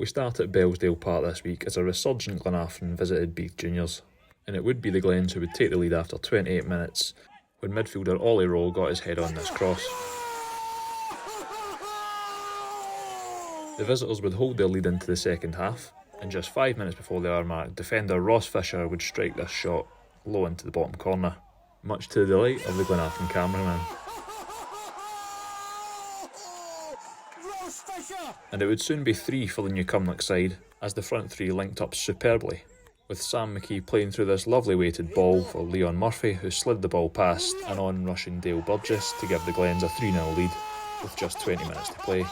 We start at Bellsdale Park this week as a resurgent Glenafton visited Beath Juniors, and it would be the Glens who would take the lead after 28 minutes when midfielder Ollie Rowe got his head on this cross. The visitors would hold their lead into the second half, and just 5 minutes before the hour mark, defender Ross Fisher would strike this shot low into the bottom corner, much to the delight of the Glenafton cameraman. And it would soon be 3 for the New Cumnock side, as the front three linked up superbly, with Sam McKee playing through this lovely weighted ball for Leon Murphy, who slid the ball past an on-rushing Dale Burgess to give the Glens a 3-0 lead, with just 20 minutes to play.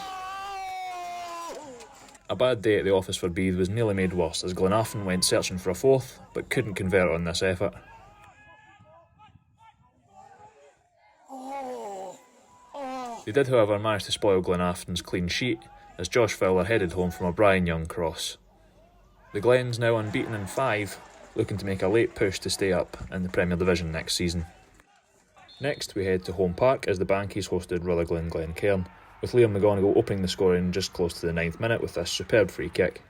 A bad day at the office for Beath was nearly made worse as Glenafton went searching for a fourth, but couldn't convert on this effort. They did, however, manage to spoil Glenafton's clean sheet as Josh Fowler headed home from a Brian Young cross. The Glens now unbeaten in 5, looking to make a late push to stay up in the Premier Division next season. Next we head to Home Park as the Bankies hosted Rutherglen Glencairn, with Liam McGonigal opening the scoring just close to the 9th minute with this superb free kick.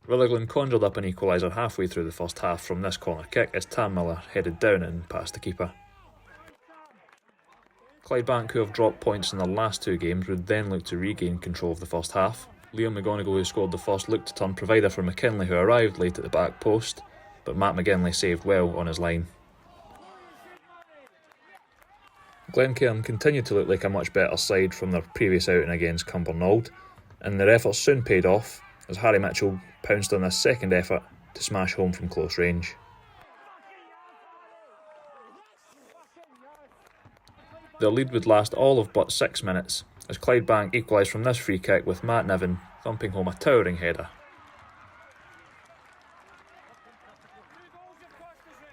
Rutherglen conjured up an equaliser halfway through the first half from this corner kick as Tam Miller headed down and past the keeper. Clydebank, who have dropped points in their last 2 games, would then look to regain control of the first half. Liam McGonigal, who scored the first, looked to turn provider for McKinley, who arrived late at the back post, but Matt McGinley saved well on his line. Glencairn continued to look like a much better side from their previous outing against Cumbernauld, and their efforts soon paid off as Harry Mitchell pounced on this second effort to smash home from close range. Their lead would last all of but 6 minutes, as Clydebank equalised from this free kick with Matt Niven thumping home a towering header.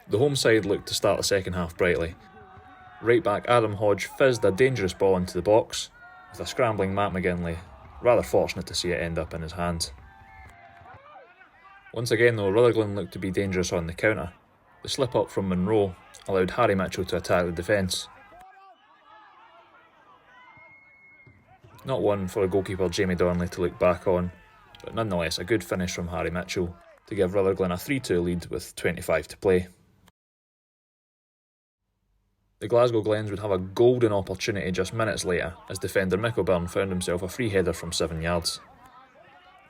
The home side looked to start the second half brightly. Right back Adam Hodge fizzed a dangerous ball into the box, with a scrambling Matt McGinley rather fortunate to see it end up in his hands. Once again though, Rutherglen looked to be dangerous on the counter. The slip up from Monroe allowed Harry Mitchell to attack the defence. Not one for a goalkeeper Jamie Dornley to look back on, but nonetheless a good finish from Harry Mitchell to give Rutherglen a 3-2 lead with 25 to play. The Glasgow Glens would have a golden opportunity just minutes later as defender Mick O'Byrne found himself a free header from 7 yards.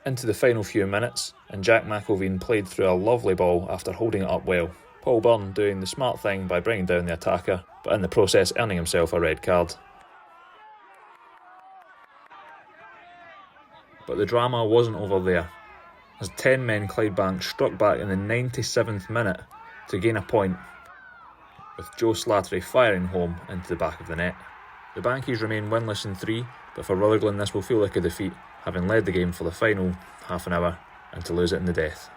Into the final few minutes, and Jack McIlveen played through a lovely ball after holding it up well, Paul Byrne doing the smart thing by bringing down the attacker, but in the process earning himself a red card. But the drama wasn't over there, as 10 men Clydebank struck back in the 97th minute to gain a point, with Joe Slattery firing home into the back of the net. The Bankies remain winless in 3, but for Rutherglen this will feel like a defeat, having led the game for the final half an hour and to lose it in the death.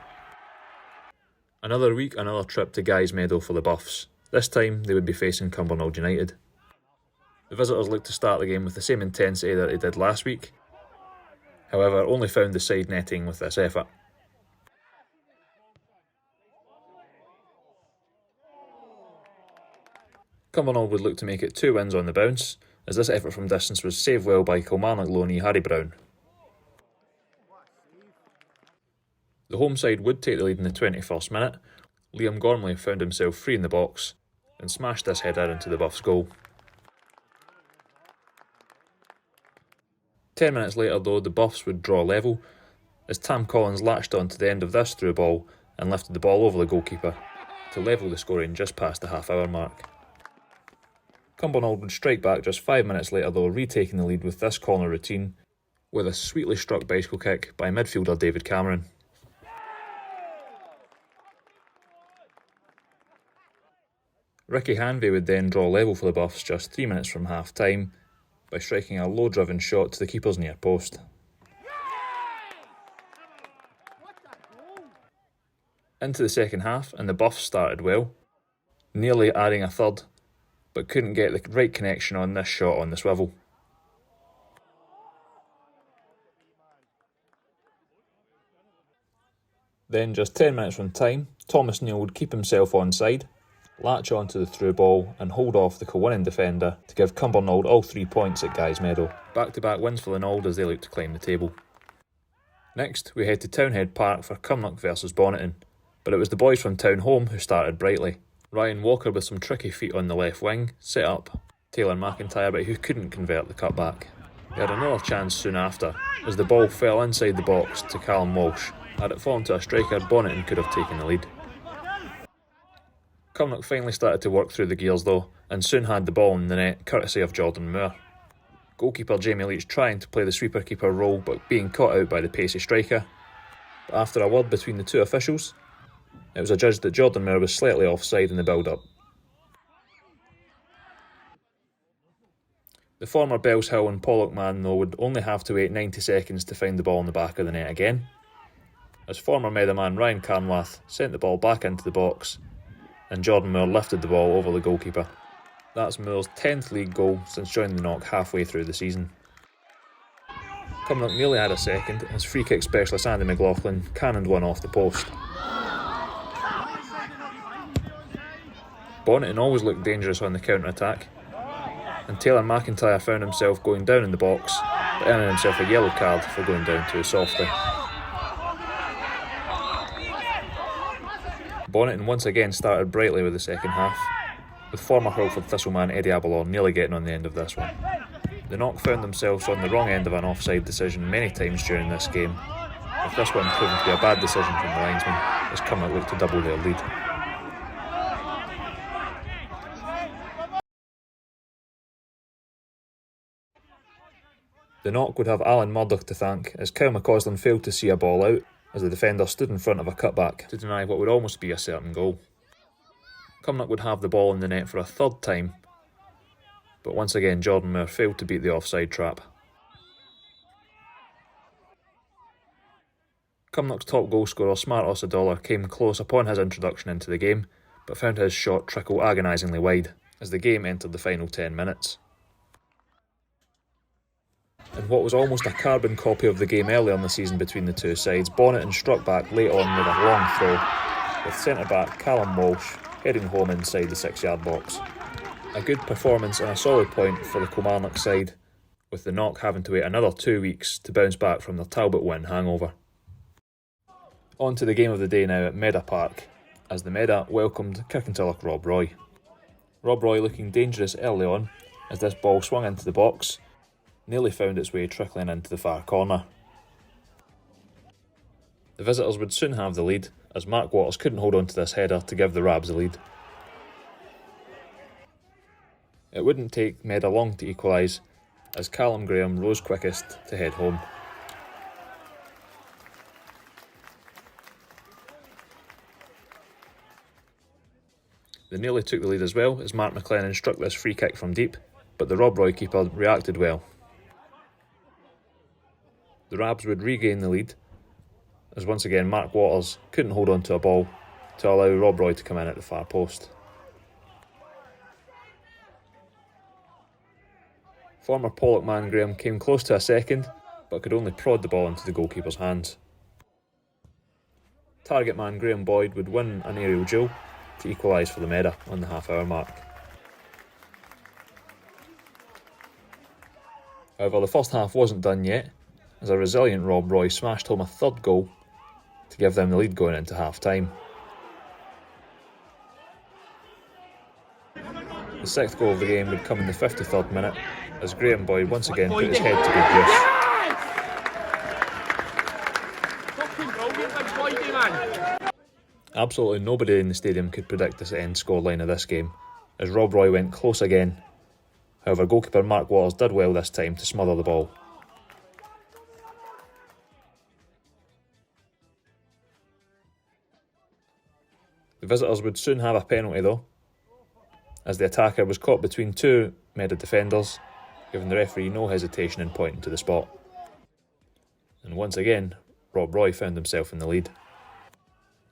Another week, another trip to Guy's Meadow for the Buffs. This time they would be facing Cumbernauld United. The visitors looked to start the game with the same intensity that they did last week, however only found the side netting with this effort. Cumbernauld would look to make it 2 wins on the bounce, as this effort from distance was saved well by Kilmarnock loanee Harry Brown. The home side would take the lead in the 21st minute. Liam Gormley found himself free in the box and smashed this header into the Buffs' goal. 10 minutes later though, the Buffs would draw level, as Tam Collins latched on to the end of this through ball and lifted the ball over the goalkeeper to level the scoring just past the half-hour mark. Cumbernauld would strike back just 5 minutes later though, retaking the lead with this corner routine, with a sweetly struck bicycle kick by midfielder David Cameron. Ricky Hanvey would then draw level for the Buffs just 3 minutes from half-time by striking a low-driven shot to the keeper's near post. Into the second half, and the Buffs started well, nearly adding a third, but couldn't get the right connection on this shot on the swivel. Then, just 10 minutes from time, Thomas Neal would keep himself onside, latch onto the through ball and hold off the co-winning defender to give Cumbernauld all 3 points at Guy's Meadow. Back-to-back wins for the Nauld as they look to climb the table. Next, we head to Townhead Park for Cumnock versus Bonnyton, but it was the boys from Town Home who started brightly. Ryan Walker with some tricky feet on the left wing, set up Taylor McIntyre, but who couldn't convert the cutback. He had another chance soon after, as the ball fell inside the box to Callum Walsh. Had it fallen to a striker, Bonnyton could have taken the lead. Cumnock finally started to work through the gears though, and soon had the ball in the net, courtesy of Jordan Moore. Goalkeeper Jamie Leach trying to play the sweeper-keeper role, but being caught out by the pacey striker. But after a word between the two officials, it was adjudged that Jordan Moore was slightly offside in the build-up. The former Bells Hill and Pollock man though would only have to wait 90 seconds to find the ball in the back of the net again, as former Meadowman Ryan Carnwath sent the ball back into the box and Jordan Moore lifted the ball over the goalkeeper. That's Moore's 10th league goal since joining the Knock halfway through the season. Cumnock nearly had a second as free kick specialist Andy McLaughlin cannoned one off the post. Bonnyton always looked dangerous on the counter-attack, and Taylor McIntyre found himself going down in the box, but earning himself a yellow card for going down too softly. Bonnyton once again started brightly with the second half, with former Hurlford Thistleman Eddie Aberlor nearly getting on the end of this one. The Knock found themselves on the wrong end of an offside decision many times during this game, with this one proving to be a bad decision from the linesman as Cumnock looked to double their lead. The Knock would have Alan Murdoch to thank as Kyle McCausland failed to see a ball out as the defender stood in front of a cutback to deny what would almost be a certain goal. Cumnock would have the ball in the net for a third time, but once again Jordan Moore failed to beat the offside trap. Cumnock's top goal scorer Smart Osadollar came close upon his introduction into the game, but found his shot trickle agonisingly wide as the game entered the final 10 minutes. In what was almost a carbon copy of the game earlier in the season between the two sides, Bonnyton struck back late on with a long throw, with centre-back Callum Walsh heading home inside the 6-yard box. A good performance and a solid point for the Kilmarnock side, with the Knock having to wait another 2 weeks to bounce back from their Talbot win hangover. On to the game of the day now at Meadow Park, as the Meadow welcomed Kirkintilloch Rob Roy. Rob Roy looking dangerous early on, as this ball swung into the box, nearly found its way trickling into the far corner. The visitors would soon have the lead, as Mark Waters couldn't hold on to this header to give the Rabs the lead. It wouldn't take Meadow long to equalise, as Callum Graham rose quickest to head home. They nearly took the lead as well, as Mark McLennan struck this free kick from deep, but the Rob Roy keeper reacted well. The Rabs would regain the lead, as once again Mark Waters couldn't hold on to a ball to allow Rob Roy to come in at the far post. Former Pollock man Graham came close to a second, but could only prod the ball into the goalkeeper's hands. Target man Graham Boyd would win an aerial duel to equalise for the Meadow on the half-hour mark. However, the first half wasn't done yet, as a resilient Rob Roy smashed home a third goal to give them the lead going into half-time. The sixth goal of the game would come in the 53rd minute, as Graham Boyd once again put his head to good use. Absolutely nobody in the stadium could predict the end scoreline of this game, as Rob Roy went close again. However, goalkeeper Mark Waters did well this time to smother the ball. The visitors would soon have a penalty though, as the attacker was caught between two Meadow defenders, giving the referee no hesitation in pointing to the spot. And once again, Rob Roy found himself in the lead.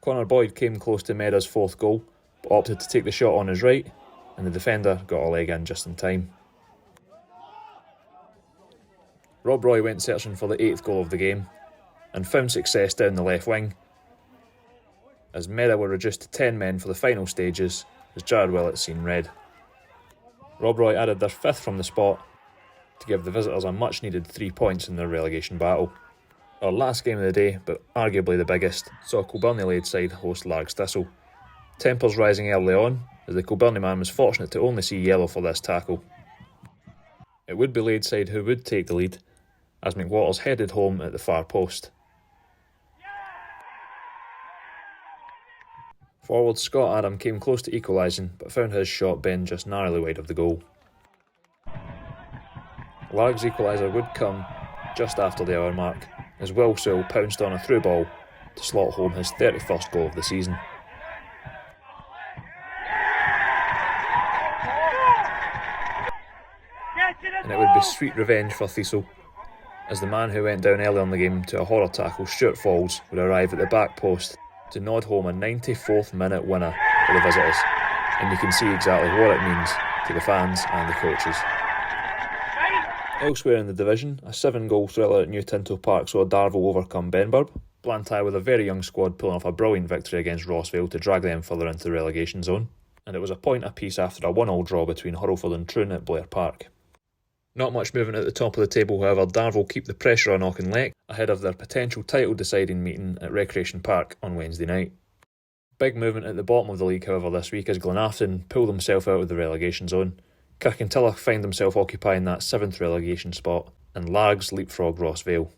Connor Boyd came close to Meadow's fourth goal, but opted to take the shot on his right, and the defender got a leg in just in time. Rob Roy went searching for the 8th goal of the game, and found success down the left wing, as Meadow were reduced to 10 men for the final stages, as Jared Willett seen red. Rob Roy added their 5th from the spot to give the visitors a much needed 3 points in their relegation battle. Our last game of the day, but arguably the biggest, saw Kilbirnie Lade side host Largs Thistle. Tempers rising early on, as the Kilbirnie man was fortunate to only see yellow for this tackle. It would be Lade side who would take the lead, as McWaters headed home at the far post. Forward Scott Adam came close to equalising, but found his shot bend just narrowly wide of the goal. Largs' equaliser would come just after the hour mark, as Will Sewell pounced on a through ball to slot home his 31st goal of the season. And it would be sweet revenge for Thistle, as the man who went down early on the game to a horror tackle, Stuart Falls, would arrive at the back post to nod home a 94th minute winner for the visitors, and you can see exactly what it means to the fans and the coaches. Elsewhere in the division, a 7-goal thriller at New Tinto Park saw Darvel overcome Benburb, Blantyre with a very young squad pulling off a brilliant victory against WOSFL to drag them further into the relegation zone, and it was a point apiece after a 1-1 draw between Hurlford and Troon at Blair Park. Not much movement at the top of the table, however. Darvel keep the pressure on Auchinleck ahead of their potential title deciding meeting at Recreation Park on Wednesday night. Big movement at the bottom of the league, however, this week as Glenafton pulled himself out of the relegation zone. Kirkintilloch find himself occupying that 7th relegation spot, and Largs leapfrog Rossvale.